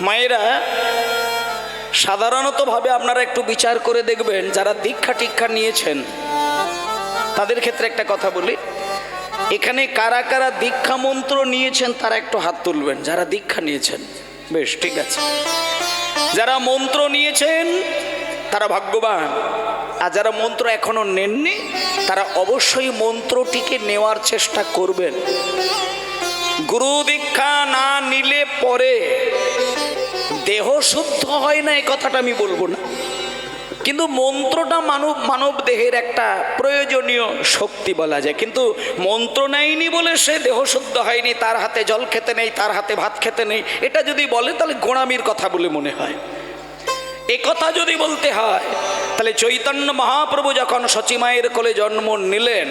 মায়েরা, সাধারণতভাবে আপনারা একটু বিচার করে দেখবেন, যারা দীক্ষা টিক্ষা নিয়েছেন তাদের ক্ষেত্রে একটা কথা বলি, এখানে কারা কারা দীক্ষা মন্ত্র নিয়েছেন তারা একটু হাত তুলবেন। যারা দীক্ষা নিয়েছেন, বেশ, ঠিক আছে। যারা মন্ত্র নিয়েছেন তারা ভাগ্যবান, আর যারা মন্ত্র এখনো নেননি তারা অবশ্যই মন্ত্রটিকে নেওয়ার চেষ্টা করবেন। গুরু দীক্ষা না নিলে পরে দেহ শুদ্ধ হয় না, এই কথাটা আমি বলবো না, কিন্তু মন্ত্রটা মানব দেহের একটা প্রয়োজনীয় শক্তি বলা যায়। কিন্তু মন্ত্র নেয়নি বলে সে দেহ শুদ্ধ হয়নি, তার হাতে জল খেতে নেই, তার হাতে ভাত খেতে নেই, এটা যদি বলে তাহলে গোঁড়ামির কথা বলে মনে হয়। এ কথা যদি বলতে হয় তাহলে চৈতন্য মহাপ্রভু যখন সচিমায়ের কোলে জন্ম নিলেন,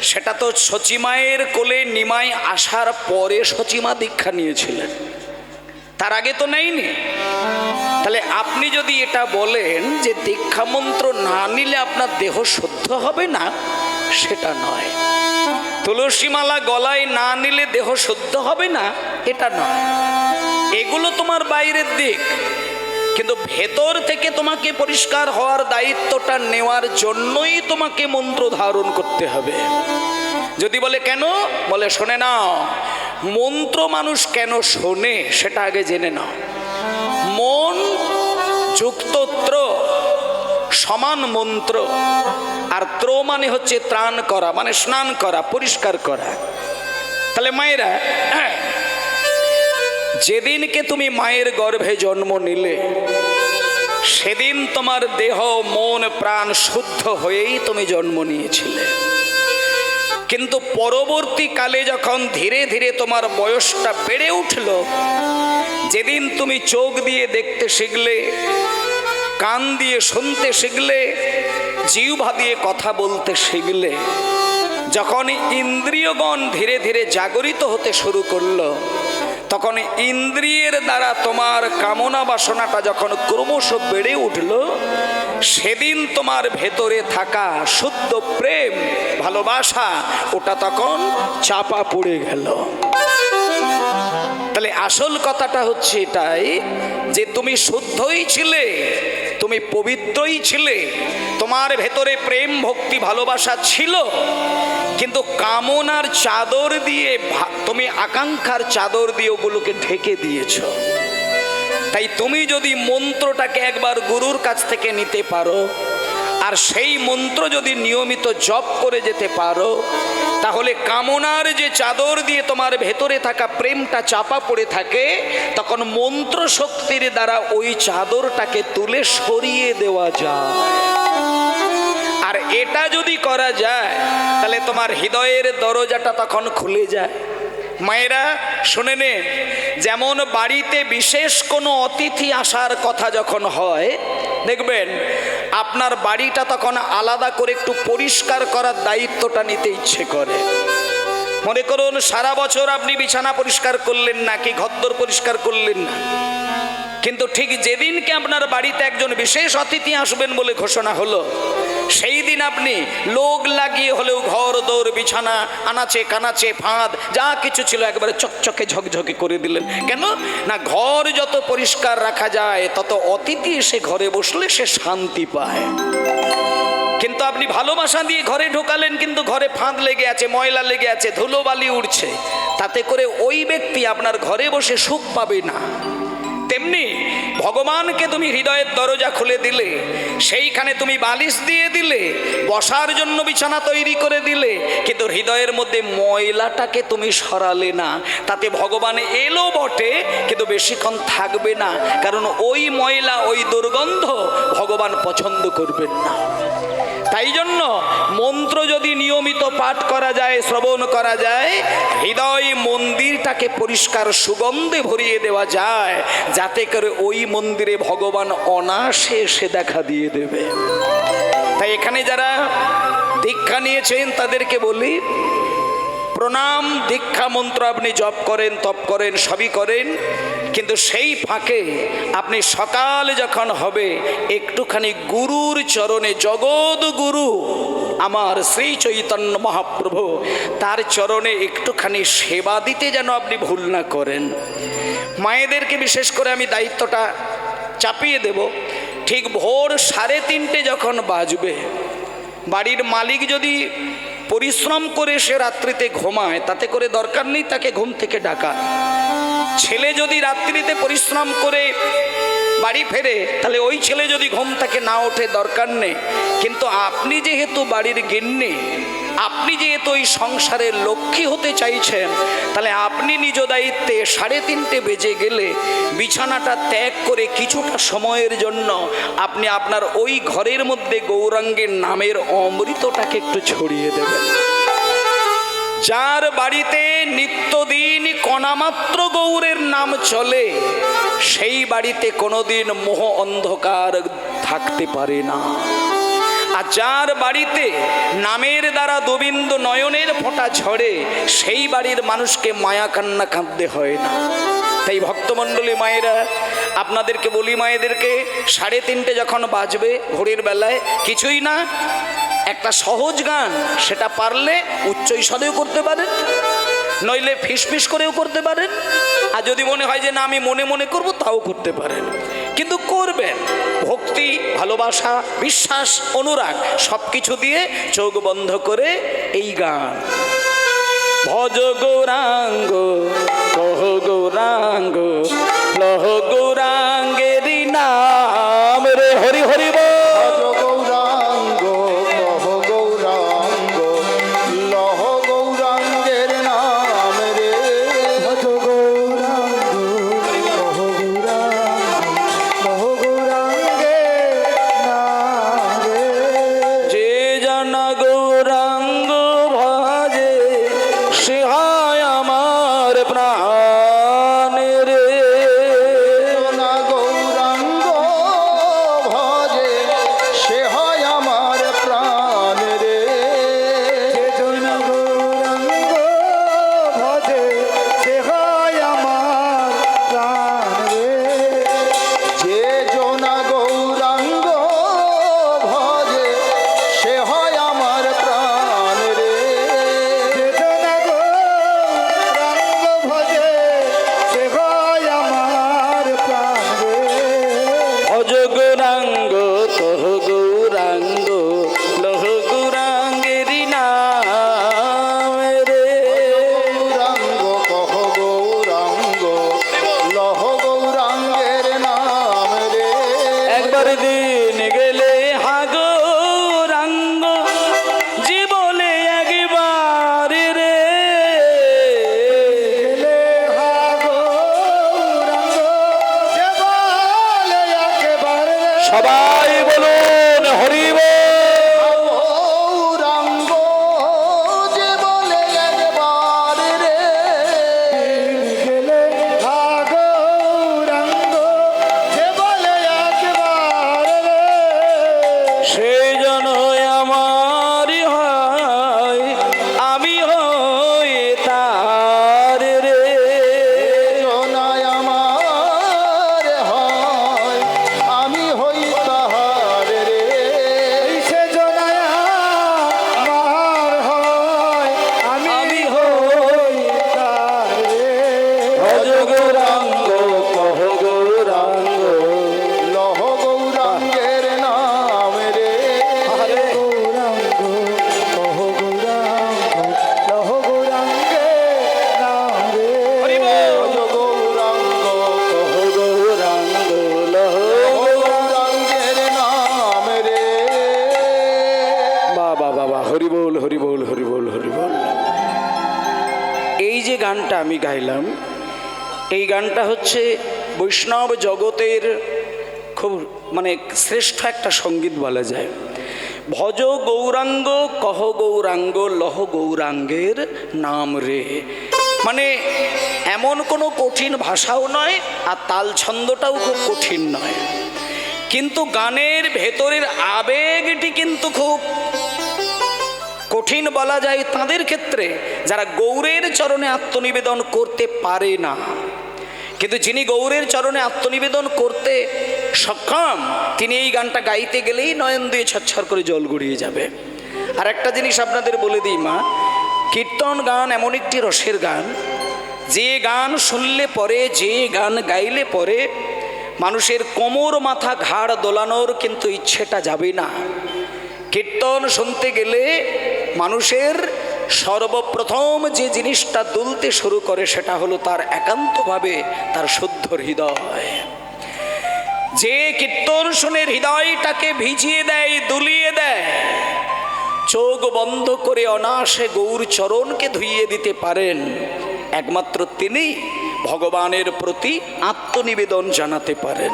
সেটা তো সচিমায়ের কোলে নিমাই আসার পরে সচিমা দীক্ষা নিয়েছিলেন, তার আগে তো নেয়নি। তাহলে আপনি যদি এটা বলেন যে দীক্ষা মন্ত্র না নিলে আপনার দেহ শুদ্ধ হবে না, সেটা নয়। তুলসীমালা গলায় না নিলে দেহ শুদ্ধ হবে না, এটা নয়। এগুলো তোমার বাইরের দিক, কিন্তু ভেতর থেকে তোমাকে পরিষ্কার হওয়ার দায়িত্বটা নেওয়ার জন্যই তোমাকে মন্ত্র ধারণ করতে হবে। যদি বলে কেন, বলে শোনে নাও, মন্ত্র মানুষ কেন শোনে সেটা আগে জেনে নাও। মন যুক্ত ত্র সমান মন্ত্র, আর ত্র মানে হচ্ছে ত্রাণ করা, মানে স্নান করা, পরিষ্কার করা। তাহলে মায়েরা, যেদিনকে তুমি মায়ের গর্ভে জন্ম নিলে সেদিন তোমার দেহ মন প্রাণ শুদ্ধ হয়েই তুমি জন্ম নিয়েছিলে। কিন্তু পরবর্তীকালে যখন ধীরে ধীরে তোমার বয়সটা বেড়ে উঠল, যেদিন তুমি চোখ দিয়ে দেখতে শিখলে, কান দিয়ে শুনতে শিখলে, জিহ্বা দিয়ে কথা বলতে শিখলে, যখন ইন্দ্রিয়গণ ধীরে ধীরে জাগরিত হতে শুরু করলো, তখন ইন্দ্রিয়ের দ্বারা তোমার কামনা বাসনাটা যখন ক্রমশ বেড়ে উঠল, সেদিন তোমার ভেতরে থাকা শুদ্ধ প্রেম ভালোবাসা ওটা তখন চাপা পড়ে গেল। তাহলে আসল কথাটা হচ্ছে এটাই যে তুমি শুদ্ধই ছিলে, তুমি পবিত্রই ছিলে, তোমার ভেতরে প্রেম ভক্তি ভালোবাসা ছিল, কিন্তু কামনার চাদর দিয়ে, তুমি আকাঙ্ক্ষার চাদর দিয়ে ওগুলোকে ঢেকে দিয়েছ। তাই তুমি যদি মন্ত্রটাকে একবার গুরুর কাছ থেকে নিতে পারো, আর সেই মন্ত্র যদি নিয়মিত জপ করে যেতে পারো, তাহলে কামনার যে চাদর দিয়ে তোমার ভেতরে থাকা প্রেমটা চাপা পড়ে থাকে, তখন মন্ত্র শক্তির দ্বারা ওই চাদরটাকে তুলে সরিয়ে দেওয়া যায়। আর এটা যদি করা যায় তাহলে তোমার হৃদয়ের দরজাটা তখন খুলে যায়। মায়েরা শুনে নেন, যেমন বাড়িতে বিশেষ কোনো অতিথি আসার কথা যখন হয়, দেখবেন আপনার বাড়িটা তখন আলাদা করে একটু পরিষ্কার করার দায়িত্বটা নিতে ইচ্ছে করে। মনে করুন সারা বছর আপনি বিছানা পরিষ্কার করলেন না, কি ঘরদোর পরিষ্কার করলেন না, কিন্তু ঠিক যেদিনকে আপনার বাড়িতে একজন বিশেষ অতিথি আসবেন বলে ঘোষণা হলো, সেই দিন আপনি লোক লাগিয়ে হলেও ঘর দৌড় বিছানা আনাচে কানাচে ফাঁদ যা কিছু ছিল একবারে চকচকে ঝকঝকে করে দিলেন। কেন না, ঘর যত পরিষ্কার রাখা যায় তত অতিথি এসে ঘরে বসলে সে শান্তি পায়। কিন্তু আপনি ভালোবাসা দিয়ে ঘরে ঢোকালেন, কিন্তু ঘরে ফাঁদ লেগে আছে, ময়লা লেগে আছে, ধুলোবালি উঠছে, তাতে করে ওই ব্যক্তি আপনার ঘরে বসে সুখ পাবে না। তেমনি ভগবানকে তুমি হৃদয়ের দরজা খুলে দিলে, সেইখানে তুমি বালিশ দিয়ে দিলে, বসার জন্য বিছানা তৈরি করে দিলে, কিন্তু হৃদয়ের মধ্যে ময়লাটাকে তুমি সরালে না, তাতে ভগবান এলো বটে কিন্তু বেশিক্ষণ থাকবে না, কারণ ওই ময়লা ওই দুর্গন্ধ ভগবান পছন্দ করবেন না। তাই জন্য মন্ত্র যদি নিয়মিত পাঠ করা যায়, শ্রবণ করা যায়, হৃদয় মন্দিরটাকে পরিষ্কার সুগন্ধে ভরিয়ে দেওয়া যায়, যাতে করে ওই মন্দিরে ভগবান অনায়াসে এসে দেখা দিয়ে দেবে। তাই এখানে যারা দীক্ষা নিয়েছেন তাদেরকে বলি, প্রণাম, দীক্ষা মন্ত্র আপনি জপ করেন, তপ করেন, সবই করেন, কিন্তু সেই ফাঁকে আপনি সকাল যখন হবে একটুখানি গুরুর চরণে, জগৎ গুরু আমার শ্রী চৈতন্য মহাপ্রভু, তার চরণে একটুখানি সেবা দিতে যেন আপনি ভুল না করেন। মায়েদেরকে বিশেষ করে আমি দায়িত্বটা চাপিয়ে দেব। ঠিক ভোর 3:30 যখন বাজবে, বাড়ির মালিক যদি পরিশ্রম করে সে রাত্রিতে ঘুমায়, তাতে করে দরকার নেই তাকে ঘুম থেকে ডাকা। ছেলে যদি রাত্রিতে পরিশ্রম করে বাড়ি ফেরে, তাহলে ওই ছেলে যদি ঘুম থেকে না ওঠে, দরকার নেই। কিন্তু আপনি যেহেতু বাড়ির গিন্নি, আপনি যেহেতু ওই সংসারের লক্ষ্মী হতে চাইছেন, তাহলে আপনি নিজ দায়িত্বে 3:30 বেজে গেলে বিছানাটা ত্যাগ করে কিছুটা সময়ের জন্য আপনি আপনার ওই ঘরের মধ্যে গৌরাঙ্গের নামের অমৃতটাকে একটু ছড়িয়ে দেবেন। যার বাড়িতে নিত্যদিন কণামাত্র গৌরের নাম চলে, সেই বাড়িতে কোনোদিন মোহ অন্ধকার থাকতে পারে না। আর যার বাড়িতে নামের দ্বারা গোবিন্দ নয়নের ফোঁটা ঝরে, সেই বাড়ির মানুষকে মায়া কান্না কাঁদতে হয় না। তাই ভক্তমণ্ডলী মায়েরা, আপনাদেরকে বলি, মায়েদেরকে 3:30 যখন বাজবে ঘড়ির বেলায়, কিছুই না, একটা সহজ গান, সেটা পারলে উচ্চ স্বরেও করতে পারেন, নইলে ফিসফিস করেও করতে পারেন। আর যদি মনে হয় যে না আমি মনে মনে করব, তাও করতে পারেন। কিন্তু করবেন ভক্তি, ভালোবাসা, বিশ্বাস, অনুরাগ সব কিছু দিয়ে, চোখ বন্ধ করে এই গান। ভজ গৌরাঙ্গ কহ গৌরাঙ্গ লহ গৌরাঙ্গেরি নাম রে, হরি হরি বল। সবাই বলুন হরি বল। গৌরাঙ্গ যে বলে একবার রে, গেলে গৌরাঙ্গ যে বলে একবার রে, সেই জন আমারই হয়, আমি হই তার রে। জনায় আমার হয়, আমি হই তাহার রে। সে জনায় আমার হয়, আমি হই তার রে। ভজ গৌরাঙ্গ কহ গৌরাঙ্গ লহ গৌরাঙ্গের নাম রে। হরে গৌরাঙ্গ কহ গৌরাঙ্গ লহ গৌরাঙ্গের নাম রে। হরি বল। গৌরাঙ্গ কহ গৌরাঙ্গ লহ গৌরাঙ্গের নাম রে। বাবা বাবা, হরি বল হরি বল হরি বল হরি বল। এই যে গানটা আমি গাইলাম, এই গানটা হচ্ছে বৈষ্ণব জগতের খুব মানে শ্রেষ্ঠ একটা সঙ্গীত বলা যায়। ভজ গৌরাঙ্গ কহ গৌরাঙ্গ লহ গৌরাঙ্গের নাম রে, মানে এমন কোনো কঠিন ভাষাও নয়, আর তাল ছন্দটাও খুব কঠিন নয়, কিন্তু গানের ভেতরের আবেগটি কিন্তু খুব কঠিন বলা যায় তাদের ক্ষেত্রে যারা গৌরের চরণে আত্মনিবেদন করতে পারে না। কিন্তু যিনি গৌরের চরণে আত্মনিবেদন করতে সক্ষম, তিনি এই গানটা গাইতে গেলেই নয়ন দিয়ে ছচ্ছর করে জল গড়িয়ে যাবে। আর একটা জিনিস আপনাদের বলে দিই মা, কীর্তন গান এমন একটি রসের গান যে গান শুনলে পরে, যে গান গাইলে পরে মানুষের কোমর মাথা ঘাড় দোলানোর কিন্তু ইচ্ছেটা যাবে না। কীর্তন শুনতে গেলে মানুষের সর্বপ্রথম যে জিনিসটা দুলতে শুরু করে সেটা হলো তার একান্তভাবে তার শুদ্ধ হৃদয়। যে কীর্তন শুনে হৃদয়টাকে ভিজিয়ে দেয়, দুলিয়ে দেয়, চোখ বন্ধ করে অনায়াসে গৌর চরণকে ধুইয়ে দিতে পারেন, একমাত্র তিনি ভগবানের প্রতি আত্মনিবেদন জানাতে পারেন।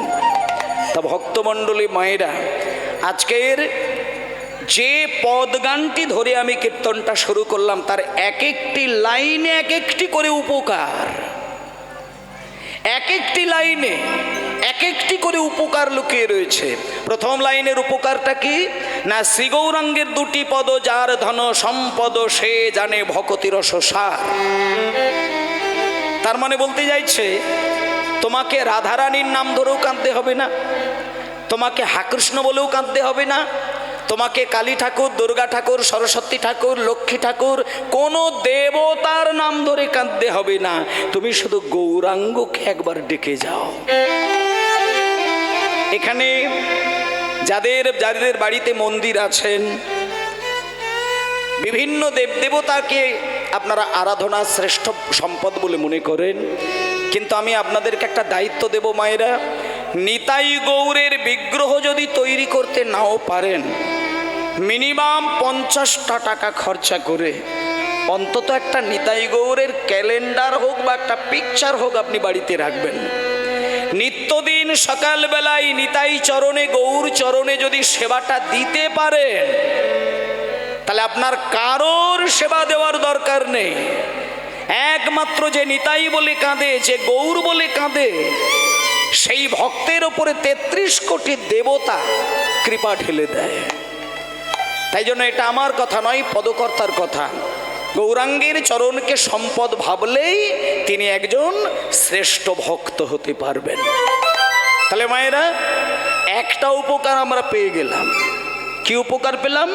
তা ভক্তমণ্ডলী মায়েরা, আজকের যে পদ গানটি ধরে আমি কীর্তনটা শুরু করলাম তার এক একটি লাইনে এক একটি করে উপকার, এক একটি লাইনে এক একটি করে উপকার লুকিয়ে রয়েছে। প্রথম লাইনের উপকারটা কি না, শ্রী গৌরাঙ্গের দুটি পদ যার ধন সম্পদ সে জানে ভকতি রস সার। তার মানে বলতে যাইছে তোমাকে রাধারানীর নাম ধরেও কাঁদতে হবে না, তোমাকে হাকৃষ্ণ বলেও কাঁদতে হবে না, তোমাকে কালী ঠাকুর, দুর্গা ঠাকুর, সরস্বতী ঠাকুর, লক্ষ্মী ঠাকুর কোনো দেবতার নাম ধরে কাঁদতে হবে না। তুমি শুধু গৌরাঙ্গকে একবার ডেকে যাও। এখানে যাদের যাদের বাড়িতে মন্দির আছেন, বিভিন্ন দেবদেবতাকে আপনারা আরাধনা শ্রেষ্ঠ সম্পদ বলে মনে করেন, কিন্তু আমি আপনাদেরকে একটা দায়িত্ব দেব মায়েরা, নিতাই গৌরের বিগ্রহ যদি তৈরি করতে নাও পারেন, মিনিমাম 50টা টাকা খরচা করে অন্তত একটা নিতাই গৌরের ক্যালেন্ডার হোক বা একটা পিকচার হোক আপনি বাড়িতে রাখবেন। নিত্যদিন সকালবেলায় নিতাই চরণে, গৌর চরণে যদি সেবাটা দিতে পারেন, তাহলে আপনার কারোর সেবা দেওয়ার দরকার নেই। একমাত্র যে নিতাই বলে কাঁদে, যে গৌর বলে কাঁদে, সেই ভক্তের ওপরে 33 কোটি দেবতা কৃপা ঢেলে দেয়। তাই জন্য এটা আমার কথা নয়, পদকর্তার কথা। গৌরাঙ্গের চরণকে সম্পদ ভাবলেই তিনি একজন শ্রেষ্ঠ ভক্ত হতে পারবেন। তাহলে মায়েরা, একটা উপকার আমরা পেয়ে গেলাম। কি উপকার পেলাম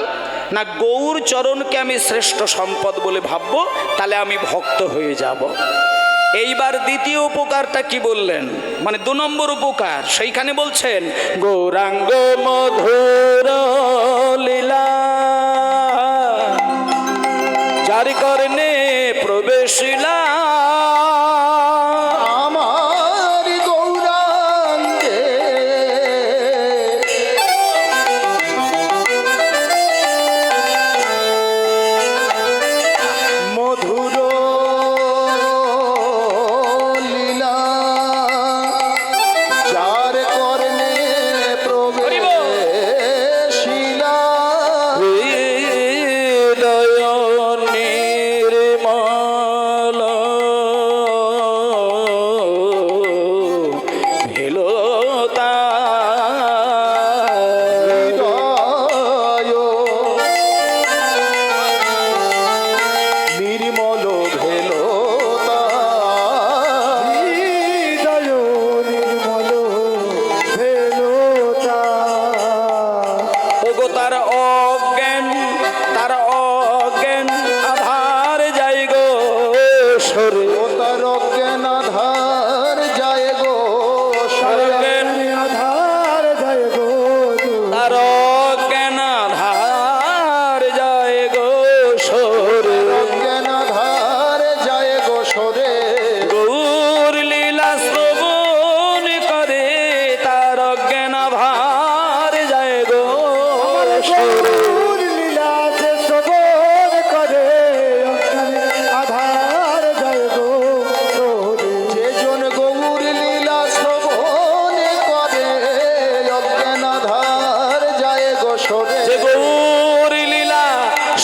না, গৌর চরণকে আমি শ্রেষ্ঠ সম্পদ বলে ভাববো, তাহলে আমি ভক্ত হয়ে যাব। এইবার দ্বিতীয় উপকারটা কি বললেন, মানে 2 নম্বর উপকার, সেইখানে বলছেন গৌরাঙ্গ মধুর লীলা যারি করনে প্রবেশিলা আমার গৌরাঙ্গে মধুর লীলা যার করনে প্রবেশিলা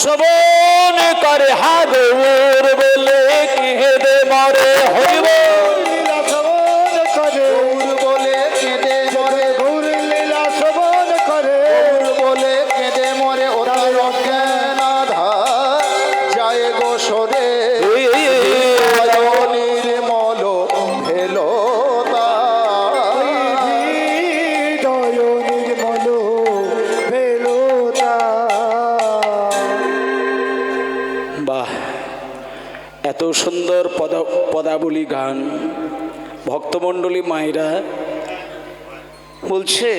শ্রবণ করে হাগর বলে কেঁদে মরে হইব লীলা শ্রবণ করে গৌর বলে কেঁদে মরে গৌর লীলা শ্রবণ করে গৌর বলে কেঁদে মরে ওরা অজ্ঞান আধার যায় গো সরে নির্মল ভেলো নির্মল ভেলো। বাহ, এত সুন্দর পদাবলী গান। ভক্তমণ্ডলী মায়েরা বলছে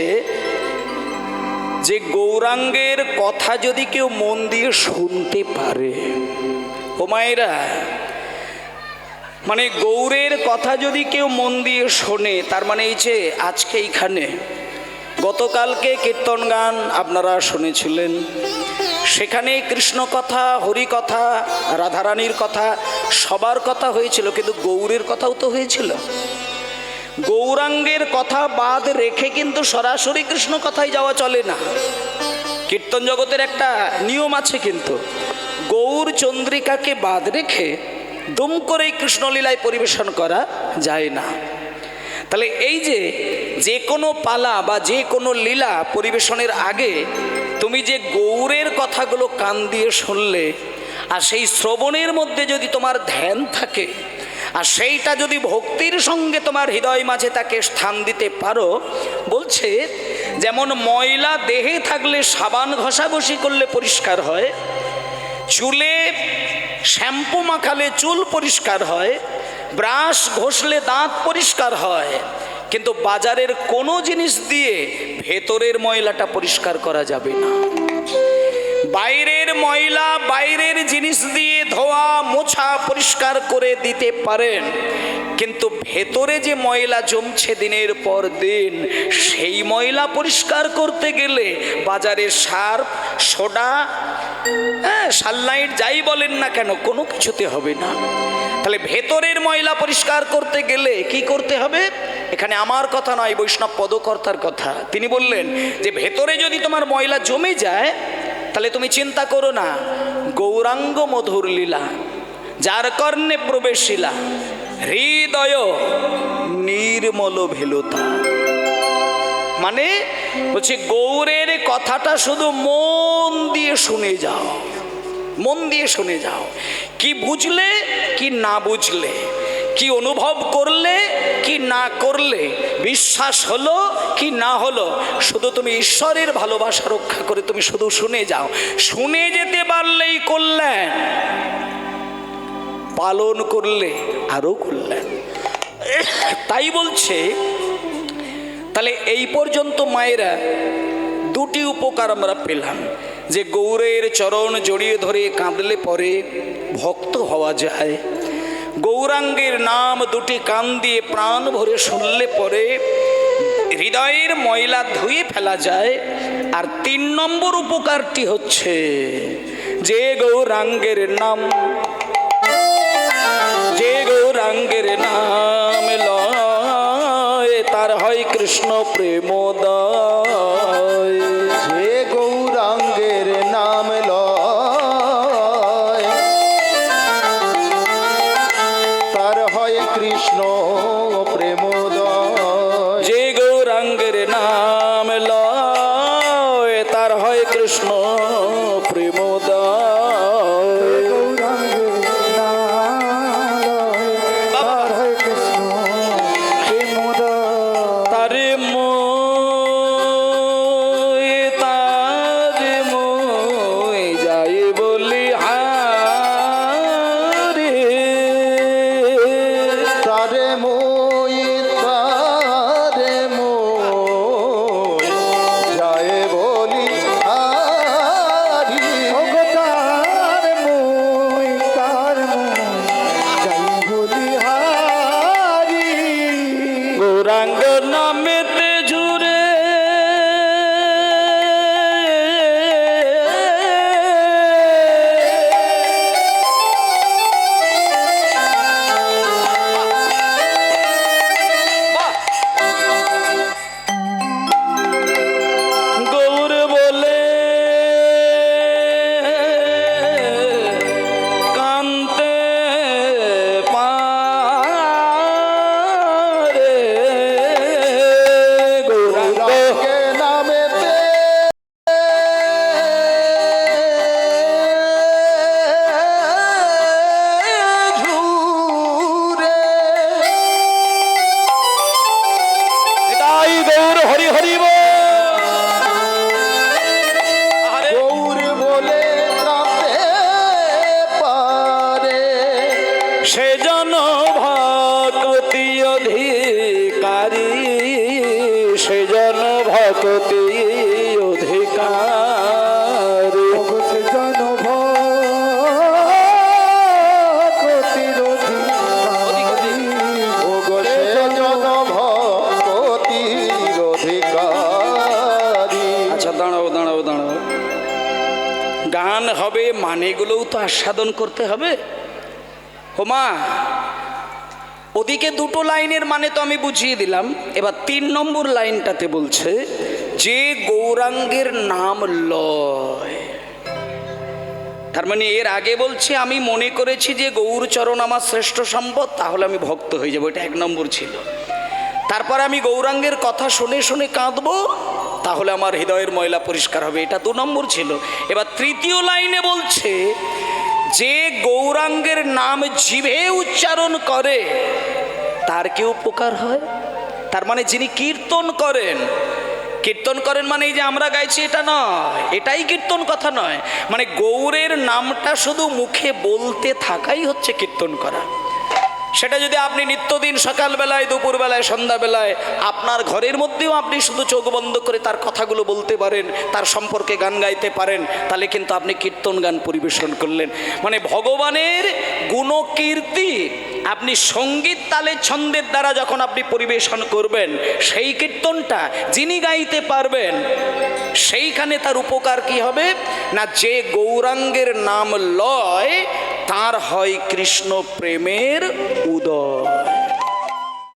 যে গৌরাঙ্গের কথা যদি কেউ মন দিয়ে শুনতে পারে, ও মায়েরা, মানে গৌরের কথা যদি কেউ মন দিয়ে শোনে, তার মানে এই যে আজকে এইখানে গতকালকে কীর্তন গান আপনারা শুনেছিলেন, সেখানে কৃষ্ণ কথা, হরি কথা, রাধারানীর কথা, সবার কথা হয়েছিল, কিন্তু গৌরের কথাও তো হয়েছিল। গৌরাঙ্গের কথা বাদ রেখে কিন্তু সরাসরি কৃষ্ণ কথায় যাওয়া চলে না। কীর্তন জগতের একটা নিয়ম আছে, কিন্তু গৌর চন্দ্রিকাকে বাদ রেখে দুম করেই কৃষ্ণলীলায় পরিবেশন করা যায় না। তাহলে এই যে কোনো পালা বা যে কোনো লীলা পরিবেশনের আগে তুমি যে গৌরের কথাগুলো কান দিয়ে শুনলে, আর সেই শ্রবণের মধ্যে যদি তোমার ধ্যান থাকে, আর সেইটা যদি ভক্তির সঙ্গে তোমার হৃদয় মাঝে তাকে স্থান দিতে পারো, বলছে যেমন ময়লা দেহে থাকলে সাবান ঘষাঘষি করলে পরিষ্কার হয়, চুলে শ্যাম্পু মাখালে চুল পরিষ্কার হয়, ব্রাশ ঘষলে দাঁত পরিষ্কার হয়, কিন্তু বাজারের কোনো জিনিস দিয়ে ভেতরের ময়লাটা পরিষ্কার করা যাবে না। বাইরের ময়লা বাইরের জিনিস দিয়ে ধোয়া মোছা পরিষ্কার করে দিতে পারেন, কিন্তু ভেতরে যে ময়লা জমছে দিনের পর দিন, সেই ময়লা পরিষ্কার করতে গেলে বাজারের সার্ফ, সোডা, সানলাইট যাই বলেন না কেন, কোনো কিছুতে হবে না। তাহলে ভেতরের ময়লা পরিষ্কার করতে গেলে কি করতে হবে? এখানে আমার কথা নয়, বৈষ্ণব পদকর্তার কথা। তিনি বললেন যে ভেতরে যদি তোমার ময়লা জমে যায়, তাহলে তুমি চিন্তা করো না, গৌরাঙ্গ মধুর লীলা যার কর্ণে প্রবেশিলা, হৃদয় নির্মল ভেলতা। মানে বলছে গৌরের কথাটা শুধু মন দিয়ে শুনে যাও, মন দিয়ে শুনে যাও। কি বুঝলে কি না বুঝলে, কি অনুভব করলে কি না করলে, বিশ্বাস হলো কি না হলো, শুধু তুমি ঈশ্বরের ভালোবাসা রক্ষা করে তুমি শুধু শুনে যাও। শুনে যেতে পারলেই কল্যাণ, পালন করলে আরো কল্যাণ। তাই বলছে, তাহলে এই পর্যন্ত মায়েরা দুটি উপকার আমরা পেলাম, যে গৌরের চরণ জড়িয়ে ধরে কাঁদলে পরে ভক্ত হওয়া যায়, গৌরাঙ্গের নাম দুটি কান দিয়ে প্রাণ ভরে শুনলে পরে হৃদয়ের ময়লা ধুয়ে ফেলা যায়। আর 3 নম্বর উপকারটি হচ্ছে যে গৌরাঙ্গের নাম, যে গৌরাঙ্গের নাম লয় তার হয় কৃষ্ণ প্রেমোদয়। যে গৌরাঙ্গের নাম লয় তার হয় কৃষ্ণ প্রেমোদয়। যে গৌরাঙ্গের নাম লয় তার হয় কৃষ্ণ প্রেমোদয়। গৌরাঙ্গের নাম লয় তার হয় কৃষ্ণ প্রেমোদয়। তারে মই তারে মই যাই বলি হারে, তারে মই যায় বলি হারি। ওগো তারে মই যাই বলি হারি। গৌরাঙ্গ নামেতে জুড়ে গৌর বলে কান্তে পারে, গৌরাঙ্গ গৌরাঙ্গে নামেতে ঝুরে। তাই গৌর হরি হরি বল। আরে গৌর বলে কাঁদতে পারে। সে জন ভাই সেজন ভক্তি অধিকার, সে জন ভক্তির অধিকারী, ওগো সে জন ভক্তির অধিকারী। আচ্ছা দাঁড়াও দাঁড়াও দাঁড়াও, গান হবে মানেগুলোও তো আস্বাদন করতে হবে। হোমা, ওদিকে দুটো লাইনের মানে তো আমি বুঝিয়ে দিলাম, এবার 3 নম্বর লাইনটাতে বলছে যে গৌরাঙ্গের নাম লয়। তার মানে এর আগে বলছে আমি মনে করেছি যে গৌরচরণ আমার শ্রেষ্ঠ সম্পদ, তাহলে আমি ভক্ত হয়ে যাবো, এটা 1 নম্বর ছিল। তারপর আমি গৌরাঙ্গের কথা শুনে শুনে কাঁদবো, তাহলে আমার হৃদয়ের ময়লা পরিষ্কার হবে, এটা 2 নম্বর ছিল। এবার 3য় লাইনে বলছে যে গৌরাঙ্গের নাম জিভে উচ্চারণ করে তার কি উপকার হয়। তার মানে যিনি কীর্তন করেন, কীর্তন করেন মানে এই যে আমরা গাইছি এটা নয়, এটাই কীর্তন কথা নয়, মানে গৌরের নামটা শুধু মুখে বলতে থাকাই হচ্ছে কীর্তন করা। সেটা যদি আপনি নিত্যদিন সকালবেলায়, দুপুরবেলায়, সন্ধ্যাবেলায় আপনার ঘরের মধ্যেও আপনি শুধু চোখ বন্ধ করে তার কথাগুলো বলতে পারেন, তার সম্পর্কে গান গাইতে পারেন, তাহলে কিন্তু আপনি কীর্তন গান পরিবেশন করলেন। মানে ভগবানের গুণকীর্তি আপনি সঙ্গীত তালে ছন্দের দ্বারা যখন আপনি পরিবেশন করবেন, সেই কীর্তনটা যিনি গাইতে পারবেন সেইখানে তার উপকার কি হবে না, যে গৌরাঙ্গের নাম লয় তার হয় কৃষ্ণ প্রেমের উদয়।